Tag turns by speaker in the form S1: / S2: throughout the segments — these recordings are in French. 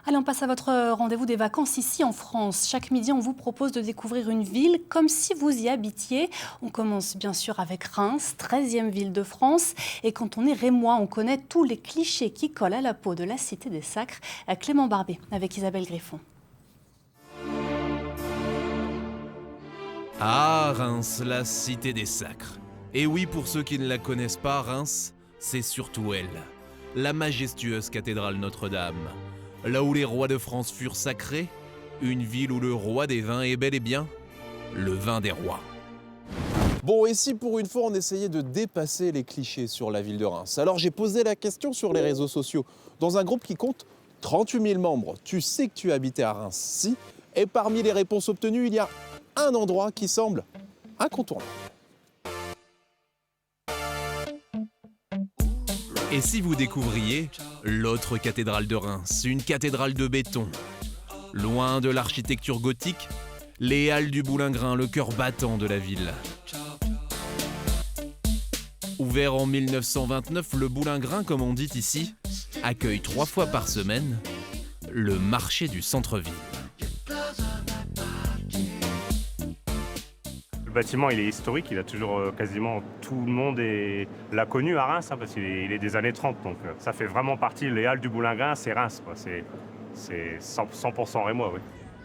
S1: Allez, on passe à votre rendez-vous des vacances ici en France. Chaque midi, on vous propose de découvrir une ville comme si vous y habitiez. On commence bien sûr avec Reims, 13e ville de France. Et quand on est rémois, on connaît tous les clichés qui collent à la peau de la Cité des Sacres. Clément Barbet avec Isabelle Griffon.
S2: Ah, Reims, la Cité des Sacres. Et oui, pour ceux qui ne la connaissent pas, Reims, c'est surtout elle. La majestueuse cathédrale Notre-Dame. Là où les rois de France furent sacrés, une ville où le roi des vins est bel et bien le vin des rois.
S3: Bon, et si pour une fois on essayait de dépasser les clichés sur la ville de Reims? Alors j'ai posé la question sur les réseaux sociaux, dans un groupe qui compte 38 000 membres. Tu sais que tu habitais à Reims, si? Et parmi les réponses obtenues, il y a un endroit qui semble incontournable.
S2: Et si vous découvriez l'autre cathédrale de Reims, une cathédrale de béton? Loin de l'architecture gothique, les Halles du Boulingrin, le cœur battant de la ville. Ouvert en 1929, le Boulingrin, comme on dit ici, accueille 3 fois par semaine le marché du centre-ville.
S4: Le bâtiment, il est historique, il a toujours quasiment tout le monde l'a connu à Reims, parce qu'il est des années 30, donc ça fait vraiment partie, les Halles du Boulingrin, c'est Reims, quoi. C'est 100% rémois, oui.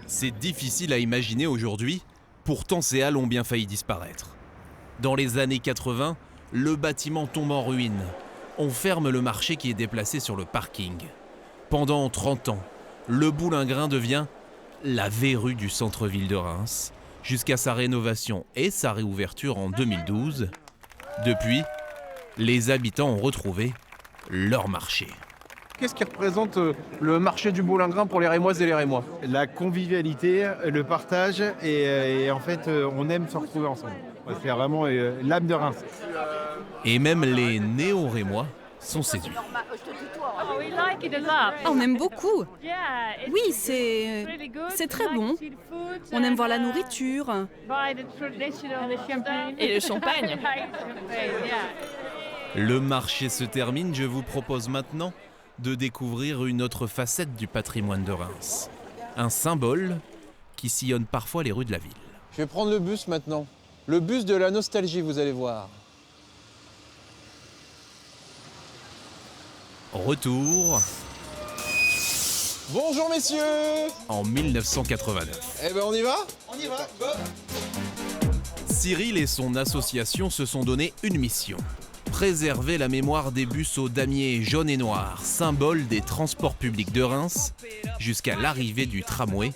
S2: C'est difficile à imaginer aujourd'hui, pourtant ces halles ont bien failli disparaître. Dans les années 80, le bâtiment tombe en ruine. On ferme le marché qui est déplacé sur le parking. Pendant 30 ans, le Boulingrin devient la verrue du centre-ville de Reims, jusqu'à sa rénovation et sa réouverture en 2012. Depuis, les habitants ont retrouvé leur marché.
S5: Qu'est-ce qui représente le marché du Boulingrin pour les Rémoises et les Rémois?
S6: La convivialité, le partage et en fait on aime se retrouver ensemble. C'est vraiment l'âme de Reims.
S2: Et même les néo-rémois sont séduits.
S7: On aime beaucoup. Oui, c'est très bon. On aime voir la nourriture.
S8: Et le champagne.
S2: Le marché se termine, je vous propose maintenant de découvrir une autre facette du patrimoine de Reims. Un symbole qui sillonne parfois les rues de la ville.
S3: Je vais prendre le bus maintenant. Le bus de la nostalgie, vous allez voir.
S2: Retour
S3: Bonjour messieurs!
S2: en 1989.
S3: Eh ben on y va? On y va, go!
S2: Cyril et son association se sont donné une mission. Préserver la mémoire des bus aux damiers jaunes et noirs, symbole des transports publics de Reims, jusqu'à l'arrivée du tramway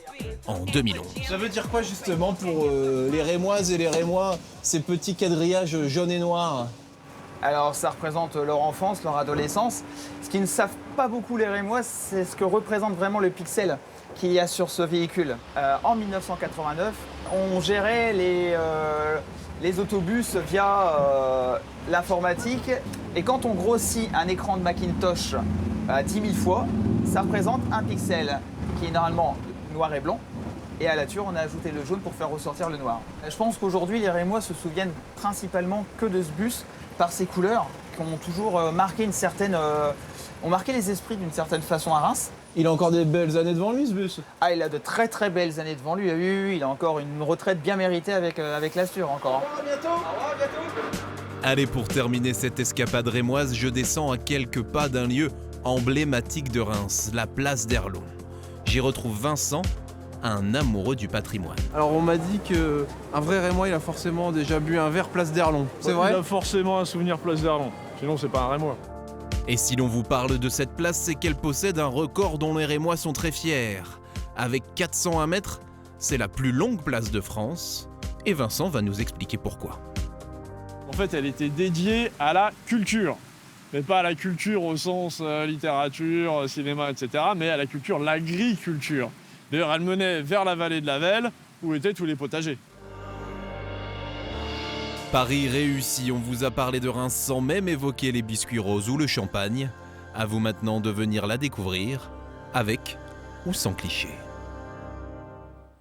S2: en 2011.
S3: Ça veut dire quoi justement pour les Rémoises et les Rémois, ces petits quadrillages jaunes et noirs?
S9: Alors ça représente leur enfance, leur adolescence. Ce qu'ils ne savent pas beaucoup les Rémois, c'est ce que représente vraiment le pixel qu'il y a sur ce véhicule. En 1989, on gérait les autobus via l'informatique. Et quand on grossit un écran de Macintosh 10 000 fois, ça représente un pixel qui est normalement noir et blanc. Et à la ture, on a ajouté le jaune pour faire ressortir le noir. Je pense qu'aujourd'hui, les Rémois se souviennent principalement que de ce bus par ses couleurs qui ont toujours marqué ont marqué les esprits d'une certaine façon à Reims.
S3: Il a encore des belles années devant lui ce bus.
S9: Ah, il a de très très belles années devant lui. Oui, il a encore une retraite bien méritée avec l'Astur encore.
S3: À bientôt. Au revoir, à bientôt.
S2: Allez, pour terminer cette escapade rémoise, je descends à quelques pas d'un lieu emblématique de Reims, la place d'Erlon. J'y retrouve Vincent, un amoureux du patrimoine.
S5: Alors on m'a dit qu'un vrai Rémois, il a forcément déjà bu un verre place d'Erlon. C'est vrai?
S10: Il a forcément un souvenir place d'Erlon. Sinon, c'est pas un Rémois.
S2: Et si l'on vous parle de cette place, c'est qu'elle possède un record dont les Rémois sont très fiers. Avec 401 mètres, c'est la plus longue place de France. Et Vincent va nous expliquer pourquoi.
S10: En fait, elle était dédiée à la culture. Mais pas à la culture au sens littérature, cinéma, etc. Mais à la culture, l'agriculture. D'ailleurs, elle menait vers la vallée de la Velle, où étaient tous les potagers.
S2: Paris réussi, on vous a parlé de Reims sans même évoquer les biscuits roses ou le champagne. À vous maintenant de venir la découvrir, avec ou sans cliché.